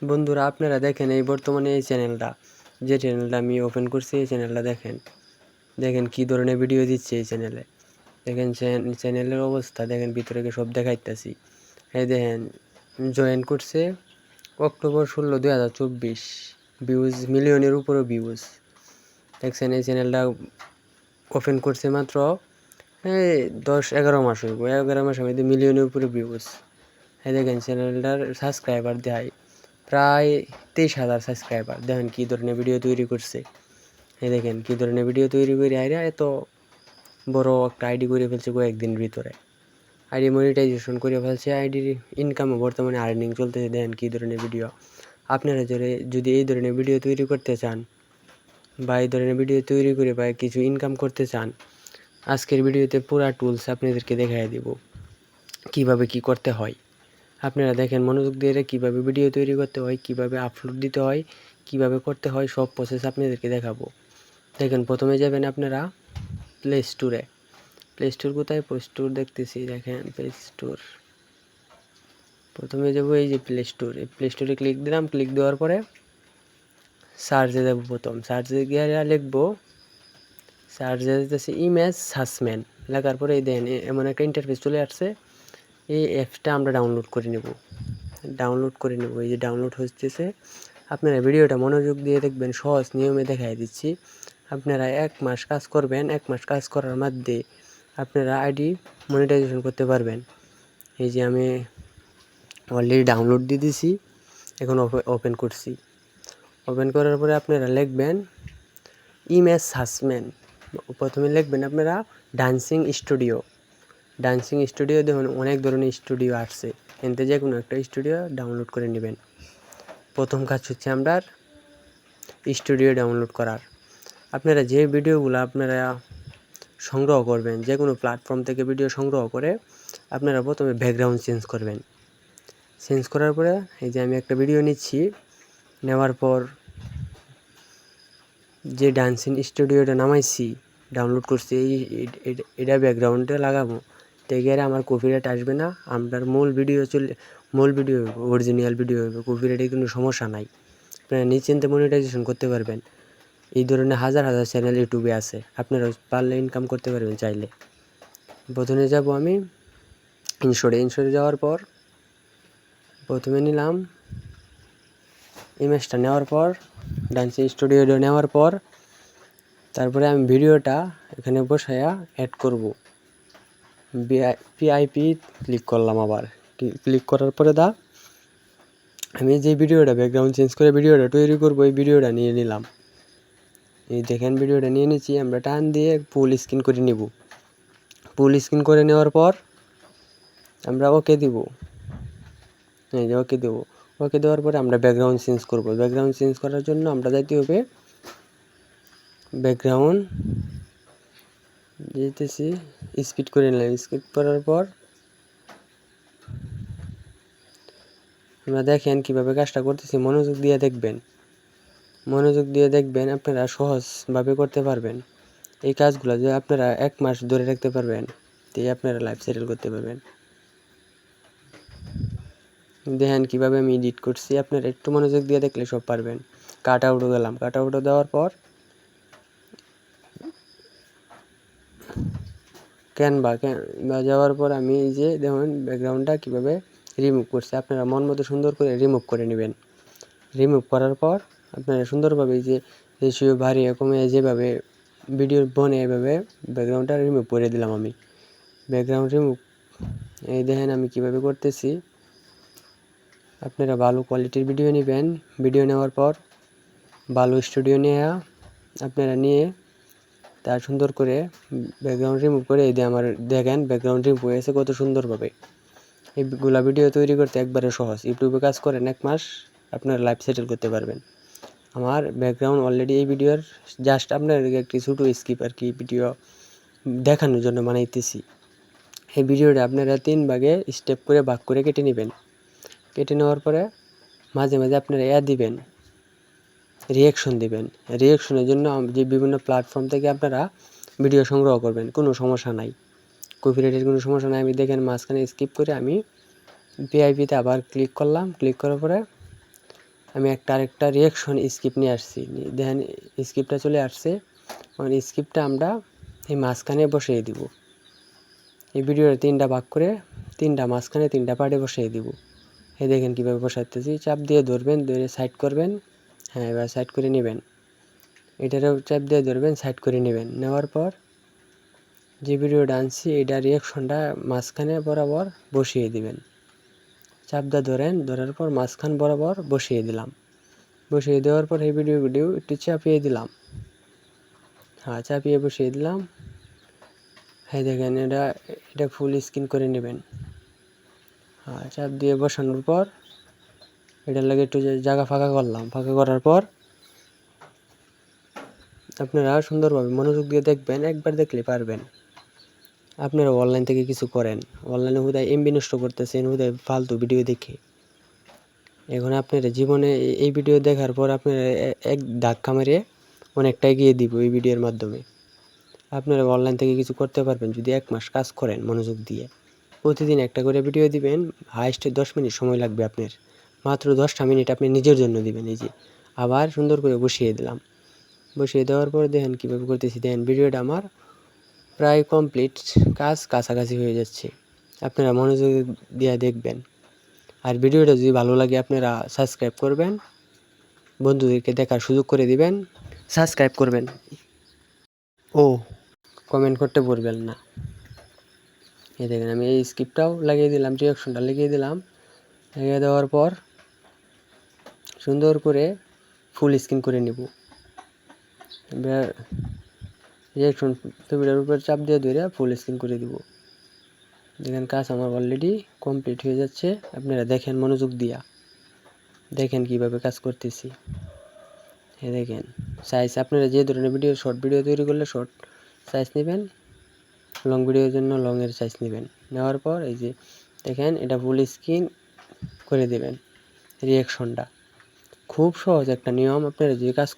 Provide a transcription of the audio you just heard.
বন্ধুরা আপনারা দেখেন এই বর্তমানে এই চ্যানেলটা যে চ্যানেলটা আমি ওপেন করছি এই চ্যানেলটা দেখেন কি ধরনের ভিডিও দিচ্ছে এই চ্যানেলে। দেখেন চ্যানেলের অবস্থা দেখেন, ভিতরে সব দেখাইতেছি। এই দেখেন জয়েন করছে অক্টোবর 16, 2024, ভিউজ মিলিয়নের উপরও ভিউজ। দেখছেন এই চ্যানেলটা ওপেন করছে মাত্র 10-11 মাস হইব, 11 মাসের মধ্যে মিলিয়নের উপরে ভিউজ। এই দেখেন চ্যানেলটার সাবস্ক্রাইবার দেয় প্রায় 23,000 সাবস্ক্রাইবার। দেখেন কী ধরনের ভিডিও তৈরি করছে। এই দেখেন কী ধরনের ভিডিও তৈরি করে আইরা এত বড় একটা আইডি করে ফেলছে কয়েকদিনের ভিতরে। আইডি মনিটাইজেশন করে ফেলছে, আইডির ইনকামও বর্তমানে আর্নিং চলতেছে। দেখেন কী ধরনের ভিডিও। আপনারা যদি এই ধরনের ভিডিও তৈরি করতে চান বা এই ধরনের ভিডিও তৈরি করে বা কিছু ইনকাম করতে চান, আজকের ভিডিওতে পুরা টুলস আপনাদেরকে দেখাই দিব কিভাবে কি করতে হয়। আপনারা দেখেন মনোযোগ দিয়ে কীভাবে ভিডিও তৈরি করতে হয়, কিভাবে আপলোড দিতে হয়, কিভাবে করতে হয়, সব প্রসেস আপনাদেরকে দেখাবো। দেখেন প্রথমে যাবেন আপনারা প্লে স্টোরে। প্লে স্টোর কোথায়? প্লে স্টোর দেখতেছি, দেখেন প্লে স্টোর। প্রথমে যাবো এই যে প্লে স্টোর। এই প্লে স্টোরে ক্লিক দিলাম। ক্লিক দেওয়ার পরে সার্চে যাবো। প্রথম সার্চে গিয়ে লিখবো, সার্চে যেতেছে ইমেজ সাসম্যান। লেখার পরে এই দেখেন এমন একটা ইন্টারফেস চলে আসছে। এই অ্যাপসটা আমরা ডাউনলোড করে নেব। এই যে ডাউনলোড হচ্ছে। আপনারা ভিডিওটা মনোযোগ দিয়ে দেখবেন, সহজ নিয়মে দেখাই দিচ্ছি। আপনারা 1 মাস কাজ করবেন। 1 মাস কাজ করার মধ্যে আপনারা আইডি মনিটাইজেশন করতে পারবেন। এই যে আমি অলরেডি ডাউনলোড দিয়ে দিছি, এখন ওপেন করছি। ওপেন করার পরে আপনারা লিখবেন ইমেজ সাসম্যান। প্রথমে লিখবেন আপনারা ডান্সিং স্টুডিও। দেখুন অনেক ধরনের স্টুডিও আসছে, এনতে যে কোনো একটা স্টুডিও ডাউনলোড করে নেবেন। প্রথম কাজ হচ্ছে আমরা স্টুডিও ডাউনলোড করার। আপনারা যে ভিডিওগুলো আপনারা সংগ্রহ করবেন, যে কোনো প্ল্যাটফর্ম থেকে ভিডিও সংগ্রহ করে আপনারা প্রথমে ব্যাকগ্রাউন্ড চেঞ্জ করবেন। চেঞ্জ করার পরে এই যে আমি একটা ভিডিও নিচ্ছি, নেওয়ার পর যে ডান্সিং স্টুডিওটা নামাইছি ডাউনলোড করছি, এটা ব্যাকগ্রাউন্ডে লাগাবো। গেলে আমার কপিরাইট আসবে না। আপনার মূল ভিডিও অরিজিনাল ভিডিও হবে, কপিরাইটের কোনো সমস্যা নাই। আপনারা নিশ্চিন্তে মনিটাইজেশন করতে পারবেন। এই ধরনের হাজার হাজার চ্যানেল ইউটিউবে আছে, আপনারা পারলে ইনকাম করতে পারবেন চাইলে। প্রথমে যাব আমি ইনশোরে যাওয়ার পর প্রথমে নিলাম ইমেজটা। নেওয়ার পর ডান্সিং স্টুডিওটা নেওয়ার পর তারপরে আমি ভিডিওটা এখানে বসায়া অ্যাড করব। পিআইপি ক্লিক করলাম। আবার ক্লিক করার পরে আমি যে ভিডিওটা ব্যাকগ্রাউন্ড চেঞ্জ করে ভিডিওটা তৈরি করব, এই ভিডিওটা নিয়ে নিলাম। এই দেখেন ভিডিওটা নিয়ে নিচ্ছি। আমরা টান দিয়ে ফুল স্ক্রিন করে নিব। ফুল স্ক্রিন করে নেওয়ার পর আমরা ওকে দিব। এই যে ওকে দেবো। ওকে দেওয়ার পরে আমরা ব্যাকগ্রাউন্ড চেঞ্জ করব। ব্যাকগ্রাউন্ড চেঞ্জ করার জন্য আমরা যাইতে হবে ব্যাকগ্রাউন্ড যেতেছি, স্পিড করে নিলাম। স্পিড করার পর আমরা দেখেন কীভাবে কাজটা করতেছি। মনোযোগ দিয়ে দেখবেন, আপনারা সহজভাবে করতে পারবেন। এই কাজগুলো যে আপনারা 1 মাস ধরে রাখতে পারবেন, তাই আপনারা লাইফ সেটেল করতে পারবেন। দেখেন কীভাবে আমি এডিট করছি, আপনারা একটু মনোযোগ দিয়ে দেখলে সব পারবেন। কাট আউটও গেলাম। কাট আউটও দেওয়ার পর ক্যানভা যাওয়ার পর আমি এই যে দেখুন ব্যাকগ্রাউন্ডটা কীভাবে রিমুভ করছি। আপনারা মন মতো সুন্দর করে রিমুভ করে নেবেন। রিমুভ করার পর আপনারা সুন্দরভাবে এই যে রেশিও বাড়িয়ে কমিয়ে যেভাবে ভিডিও বনে এভাবে ব্যাকগ্রাউন্ডটা রিমুভ করে দিলাম আমি। ব্যাকগ্রাউন্ড রিমুভ এই দেখেন আমি কীভাবে করতেছি। আপনারা ভালো কোয়ালিটির ভিডিও নেবেন। ভিডিও নেওয়ার পর ভালো স্টুডিও আপনারা নিয়ে তার সুন্দর করে ব্যাকগ্রাউন্ড রিমুভ করে এই দিয়ে আমার দেখেন ব্যাকগ্রাউন্ড রিমুভ হয়েছে কত সুন্দরভাবে। এইগুলা ভিডিও তৈরি করতে একবারে সহজ। ইউটিউবে কাজ করেন 1 মাস আপনার লাইফ সেটেল করতে পারবেন। আমার ব্যাকগ্রাউন্ড অলরেডি এই ভিডিওর জাস্ট আপনাদেরকে একটি ছোটো স্কিপ আর কি ভিডিও দেখানোর জন্য বানাইতেছি। এই ভিডিওটা আপনারা 3 ভাগে স্টেপ করে ভাগ করে কেটে নেবেন। কেটে নেওয়ার পরে মাঝে মাঝে আপনারা দিবেন, রিয়াকশন দিবেন। রিয়াকশনের জন্য যে বিভিন্ন প্ল্যাটফর্ম থেকে আপনারা ভিডিও সংগ্রহ করবেন, কোনো সমস্যা নাই, কপিরাইটের কোনো সমস্যা নাই। আমি দেখেন মাঝখানে স্কিপ করে আমি পিআইপিতে আবার ক্লিক করলাম। ক্লিক করার পরে আমি আরেকটা রিয়াকশন স্ক্রিপ্ট নিয়ে আসছি। দেখেন স্ক্রিপ্টটা চলে আসছে। স্ক্রিপ্টটা আমরা এই মাঝখানে বসিয়ে দিব। এই ভিডিওর 3টা ভাগ করে 3টা মাঝখানে 3টা পার্টে বসিয়ে দিব। এই দেখেন কীভাবে বসাতেছি। চাপ দিয়ে ধরবেন, ধরে সাইড করবেন। হ্যাঁ, এবার সাইড করে নেবেন। এটারও চাপ দিয়ে ধরবেন, সাইড করে নেবেন। নেওয়ার পর যে ভিডিওটা আনছি এটা রিয়াকশনটা মাঝখানে বরাবর বসিয়ে দিবেন। চাপ দিয়ে ধরেন, ধরার পর মাঝখান বরাবর বসিয়ে দিলাম। বসিয়ে দেওয়ার পর এই ভিডিও একটু চাপিয়ে দিলাম। হ্যাঁ, চাপিয়ে বসিয়ে দিলাম। হ্যাঁ দেখেন এটা ফুল স্ক্রিন করে নেবেন। হ্যাঁ, চাপ দিয়ে বসানোর পর এটার লাগে একটু জায়গা ফাঁকা করলাম। ফাঁকা করার পর আপনারা সুন্দরভাবে মনোযোগ দিয়ে দেখবেন। একবার দেখলে পারবেন। আপনারা অনলাইন থেকে কিছু করেন, অনলাইনে হুদায় এমবি নষ্ট করতেছেন, হুদায় ফালতু ভিডিও দেখে। এখন আপনারা জীবনে এই ভিডিও দেখার পর আপনারা এক ধাক্কা মেরে অনেকটা এগিয়ে দিব এই ভিডিওর মাধ্যমে। আপনারা অনলাইন থেকে কিছু করতে পারবেন যদি 1 মাস কাজ করেন মনোযোগ দিয়ে। প্রতিদিন একটা করে ভিডিও দিবেন। হাইস্ট 10 মিনিট সময় লাগবে আপনার। মাত্র 10টা মিনিট আপনি নিজের জন্য দিবেন। এই যে আবার সুন্দর করে বসিয়ে দিলাম। বসিয়ে দেওয়ার পর দেখেন কীভাবে করতেছি। দেখেন ভিডিওটা আমার প্রায় কমপ্লিট, কাছাকাছি হয়ে যাচ্ছে। আপনারা মনোযোগ দিয়ে দেখবেন। আর ভিডিওটা যদি ভালো লাগে আপনারা সাবস্ক্রাইব করবেন, বন্ধুদেরকে দেখার সুযোগ করে দিবেন। সাবস্ক্রাইব করবেন ও কমেন্ট করতে ভুলবেন না। এই দেখেন আমি এই স্ক্রিপ্টটাও লাগিয়ে দিলাম, রিয়াকশনটা লাগিয়ে দিলাম। লাগিয়ে দেওয়ার পর সুন্দর করে ফুল স্ক্রিন করে নেব। এবার রিয়াকশন ছবিটার উপর চাপ দিয়ে ধরে ফুল স্ক্রিন করে দিব। দেখেন কাজ আমার অলরেডি কমপ্লিট হয়ে যাচ্ছে। আপনারা দেখেন মনোযোগ দিয়া, দেখেন কিভাবে কাজ করতেছি। এই দেখেন সাইজ, আপনারা যে ধরনের ভিডিও, শর্ট ভিডিও তৈরি করলে শর্ট সাইজ নেবেন, লং ভিডিওর জন্য লংয়ের সাইজ নেবেন। নেওয়ার পর এই যে দেখেন এটা ফুল স্ক্রিন করে দেবেন। রিয়াকশনটা খুব সহজ একটা নিয়ম। আপনারা যে কাজ